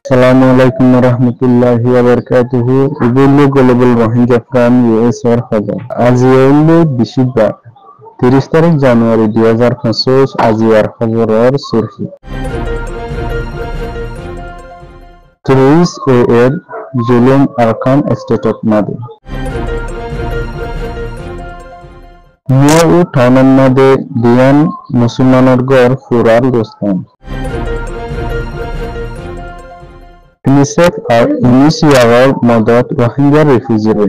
Assalamualaikum warahmatullahi wabarakatuh. Ibulu Global Rohingya Fram US খবর আজি হইল বৃহস্পতিবার 30 তারিখ জানুয়ারি 2025 আজিয়ার খবরের সুরখি ত্রিশ এর জুলুম আরকান স্টেটত মাদে নিয়ে ও টাউনের মাদে দিয়ান মুসলমানের গড় ফুরার দোস্তান UNICEF আর ইউনিসিয়ার মদত রোহিঙ্গা রিফিউজিরে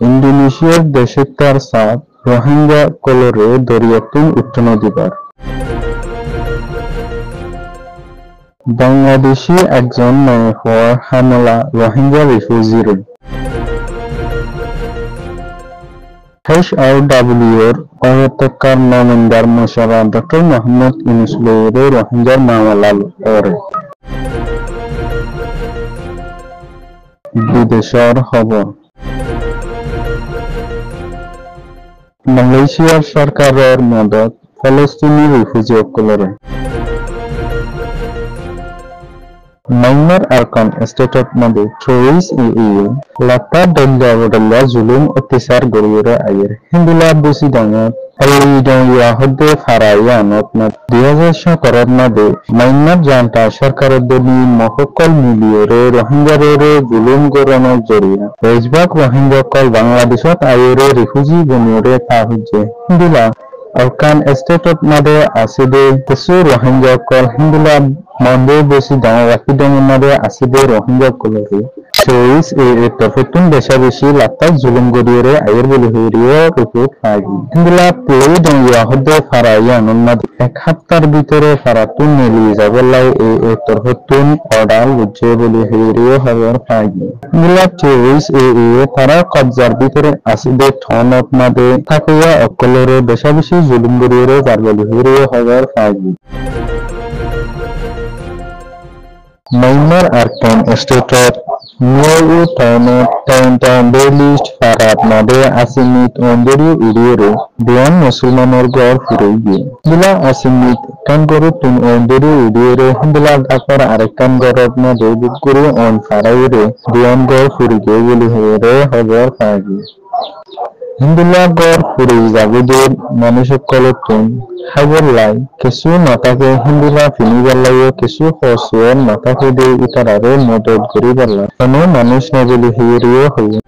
ইন্দোনেশিয়ার দেশত্যার সাথ রোহিঙ্গা কলরে দরিয়াতুন উত্তন দিবার বাংলাদেশি একজন মেয়ে হওয়ার হামলা রোহিঙ্গা রিফিউজিরে HRWর পরবর্তীকার নমিন্দার মশারা ডক্টর মোহাম্মদ ইউনুস লইরে রোহিঙ্গার মামলা করে বিদেশের খবর মালয়েশিয়ার সরকারের মদত ফলস্তিনি রিফিউজিসকলরে মাইনমার আরকান স্টেটত মধ্যে 23 লাতা দল্লা বদল্লা জুলুম অত্যাচার গড়িয়ে আয়ের হিন্দুলা বুসি ডাঙত হদ্দে ফারাইয়ানত 2017 মধ্যে মাইনমার জান্তা সরকারের দলি মহকল মিলিয়ে রোহিঙ্গারে জুলুম গড়ানোর জড়িয়ে বেশভাগ রোহিঙ্গাকল বাংলাদেশত আয়ের রিফিউজি বনিয়ে তা হচ্ছে হিন্দুলা আরকান স্টেটত মধ্যে আসিদে কিছু রোহিঙ্গাকল হিন্দুলা মন্দে বেশি দাম রাখি দামের মধ্যে আসিদে রোহিঙ্গাকলরে তফতুন বেশি লাতা জুলুম গড়িয়ে আয়ের বলি হইরিয়ে রিপোর্ট পাগি হিন্দুলা প্লে দঙ্গিয়া হদ্দে ফারাইয়ান এক সপ্তাহের ভিতরে ফারাতুন মিলিয়ে যাবলাই তফতুন অর্ডার বুঝে বলি হইরিয়ে খবর পাগি হিন্দুলা তারা কবজার ভিতরে আসিদে ঠনত মাদে থাকিয়া অকলরে বেশি জুলুম গড়িয়ে যার বলি হইরিয়ে খবর পাগি মাইনমার আরকান স্টেটত নিউ টাউন লিস্ট ফারাত মাদে আসিমিত অন্দরি উড়িয়ে বিয়ান মুসলমানের গড় ফুরে গিয়ে হিন্দুলা আসিমিত কান গড় তুন অন্দরি উড়িয়ে হিন্দুলা ডাকর আরেকান গড়ত মাদে বুকুরে অন ফারাইরে বিয়ান গড় ফুরে গিয়ে বলি হয়ে খবর পাগি হিন্দুলা গড় ফুরে যাগুদের মানুষের কলতুন খবর লাই কিছু নতাকে হিন্দুলা ফিনিবার লাগে কিছু খসুয়ার নতাকে দিয়ে ইতারারে মদত করিবার লাগে কোনো মানুষ নবলি হিরিয়ে হইয়ে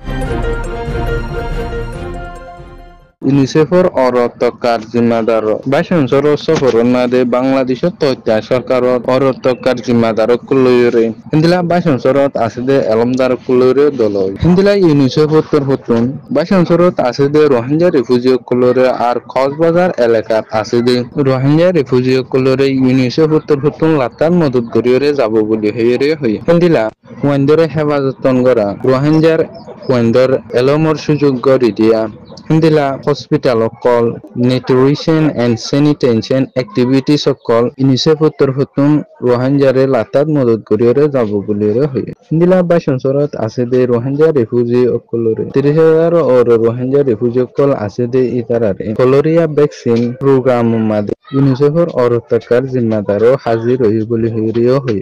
ইউনিসেফর অরতকার জিম্মাদার বাইশর সফরের মাদে বাংলাদেশের তথ্য সরকারের অরতকার জিম্মাদার কুলরে হিন্দিলা বাইশরত আসিদে এলমদার কুলরে দল হিন্দিলা ইউনিসেফর হতুন বাইশরত আসিদে রোহিঙ্গা রিফিউজি কুলরে আর কক্সবাজার এলাকার আসিদে রোহিঙ্গা রিফিউজি কুলরে ইউনিসেফর হতুন লাতার মদত করিয়ে যাব বলি হইরে হই হিন্দিলা ওয়াইন্দরে হেফাজতন করা রোহিঙ্গার ওয়াইন্দর এলমর সুযোগ গড়ি দিয়া হিন্দিলা হসপিটাল অকল নিউট্রিশন এন্ড স্যানিটেশন অ্যাক্টিভিটিস অকল ইউনিসেফ হতুন রোহিঙ্গারে লাতাত মদত করিয়ে যাব বলিরে হয়ে হিন্দিলা বাইশরত আছে দে রোহিঙ্গা রিফিউজি অকলরে 30,000 ওর রোহিঙ্গা রিফিউজি অকল আছে দে ইতারারে কলোরিয়া ভ্যাকসিন প্রোগ্রাম মাদে ইউনিসেফর অরতকার জিম্মাদারও হাজির হই বলি হইরিও হই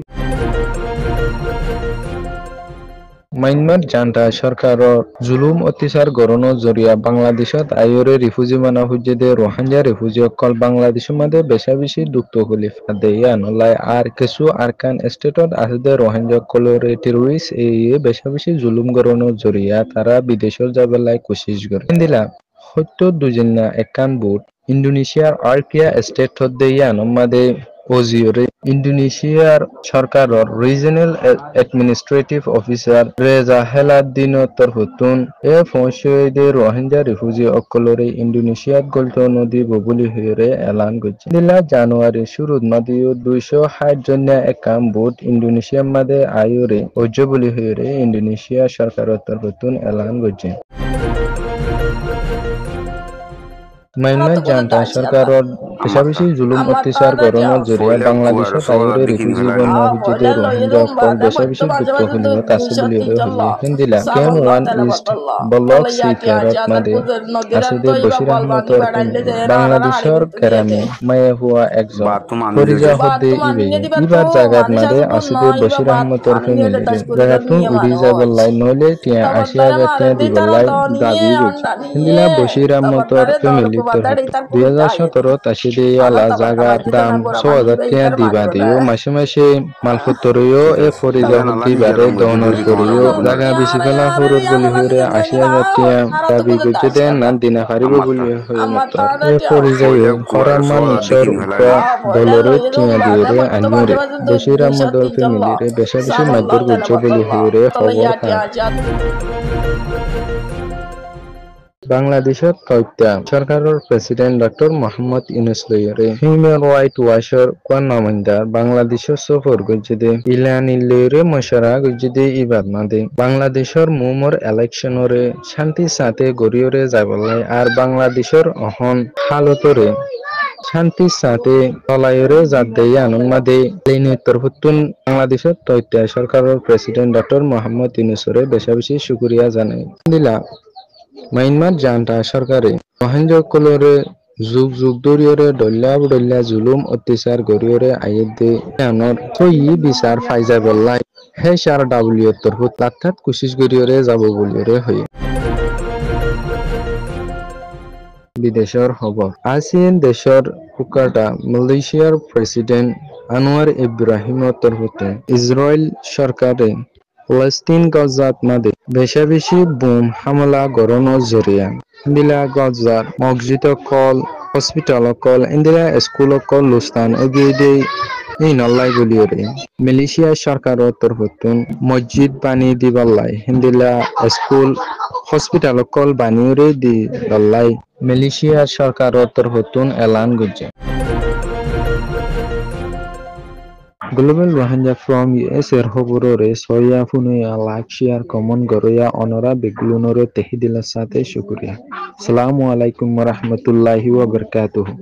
মাইনমার জান্তা সরকারের জুলুম অত্যাচার গড়ানোর জরিয়া বাংলাদেশত আইরে রিফিউজি মানা হুজেদে রোহিঙ্গা রিফিউজি অকল বাংলাদেশের মধ্যে বেশি দুঃখ হলি ফাদে নলাই আর কিছু আরকান স্টেটত আসে রোহিঙ্গা কলরে টেরোরিস্ট বেশি জুলুম গড়ানোর জরিয়া তারা বিদেশত যাবেলাই কোশিশ করে দিলা সত্য দুজনা একান বুট ইন্দোনেশিয়ার আর্কিয়া স্টেটত দেয়ান মাদে ওজিওরে ইন্দোনেশিয়ার সরকারের রিজনাল অ্যাডমিনিস্ট্রেটিভ অফিসার রেজা হেলাদ্দিন তরফতুন ফৌশদে রোহিঙ্গা রিফিউজি অকলরে ইন্দোনেশিয়াত গলত নদী ববুলি হয়ে এলান করছে দিলা জানুয়ারি শুরুত মাদিও 260 জন একাম বুট ইন্দোনেশিয়ার মাদে আয়ুরে অজ্য বলি হয়ে ইন্দোনেশিয়া সরকারের তরফতুন এলান করছে মাইনমার জান্তা সরকারর পেশাবেশি জুলুম অত্যাচার গরণের জরিয়া বাংলাদেশত আইরে রিফিউজি বন্যা হুজুদে রোহিঙ্গা কল পেশাবেশি গুপ্ত হলিমত আছে বলিওরে হইয়ে হিন্দিলা কেম ওয়ান ইস্ট বলক সি ফেরত মাদে আসিদে বশির আহমদর ফ্যামিলি বাংলাদেশর কেরামি মায়ে হুয়া একজন ফরিজা হদ্দে ইবেয়ে ইবার জাগাত মাদে আসিদে বশির আহমদর ফ্যামিলি জাগাতুন উড়ি যাবল্লাই নইলে টিয়া ৮০,০০০ টিয়া দিবল্লাই দাবি করছে হিন্দিলা বশির আহমদর ফ্যামিলি 2017 আসিদে আলা জাগার দাম ৬,০০০ টিয়া দিবা দিও মাসে মাসে মালপত্রও এ ফরিজা হদ্দি বারে দহনের করিও জাগা বেশি ফেলা হরুর বলি হরে ৮০,০০০ টিয়া দাবি করছে দেন না দিনা হারিব বলি হয়ে মত এ ফরিজাইও হরা মানুষের উপর দলরে টিয়া দিয়ে আনিওরে বশির আহমদর ফ্যামিলিরে বেশা বেশি মাধ্যর করছে বলি হরে খবর বাংলাদেশের তথ্য সরকারের প্রেসিডেন্ট ডক্টর মোহাম্মদ ইউনূস লইরে হিউম্যান রাইট ওয়াচর কোন নামাইন্দার বাংলাদেশের সফর গজ্জিদে ইলানি লইরে মশারা গজ্জিদে ইবাদ মাদে বাংলাদেশের মুমর ইলেকশনরে শান্তি সাথে গড়িয়রে যাবলাই আর বাংলাদেশের অহন হালতরে শান্তির সাথে তলায়রে জাত দেয়া আনন্মাদে লেনি উত্তরপুত্তুন বাংলাদেশের তথ্য সরকারের প্রেসিডেন্ট ডক্টর মোহাম্মদ ইউনূসরে বেশা বেশি শুকরিয়া জানাই দিলা মাইনমার জান্তা সরকারে মহেন্দ্র কলরে যুগ যুগ দরিয়রে ডল্লা জুলুম অত্যাচার গরিয়রে আইদে আনর থই বিচার ফাইজা বললাই হে সার ডাব্লিউ তরফত লাক্ষাত কোশিশ গরিয়রে যাব বলিয়রে হই বিদেশের খবর আসিয়ান দেশের কুকাটা মালয়েশিয়ার প্রেসিডেন্ট আনোয়ার ইব্রাহিমের তরফতে ইসরায়েল সরকারে ফলস্তিন গজাত মাদে বেশা বেশি বোম হামলা গড়ানোর জরিয়া ইন্দিলা গজার মসজিদ কল হসপিটাল কল ইন্দিলা স্কুল কল লুস্তান এগিয়ে নল্লাই বলিওরে মালয়েশিয়া সরকারের তরফতুন মসজিদ বানি দিবাল্লাই হিন্দিলা স্কুল হসপিটাল কল বানিওরে দি দল্লাই মালয়েশিয়া সরকারের তরফতুন এলান গুজে Global Rohingya from US এর খবরে সয়া ফুনুয়া লাইক শেয়ার কমেন্ট গরয়া অনরা বেগুলনরে তেহিদিলার সাথে শুকরিয়া আসসালামু আলাইকুম ওয়া রাহমাতুল্লাহি ওয়া বারাকাতুহু।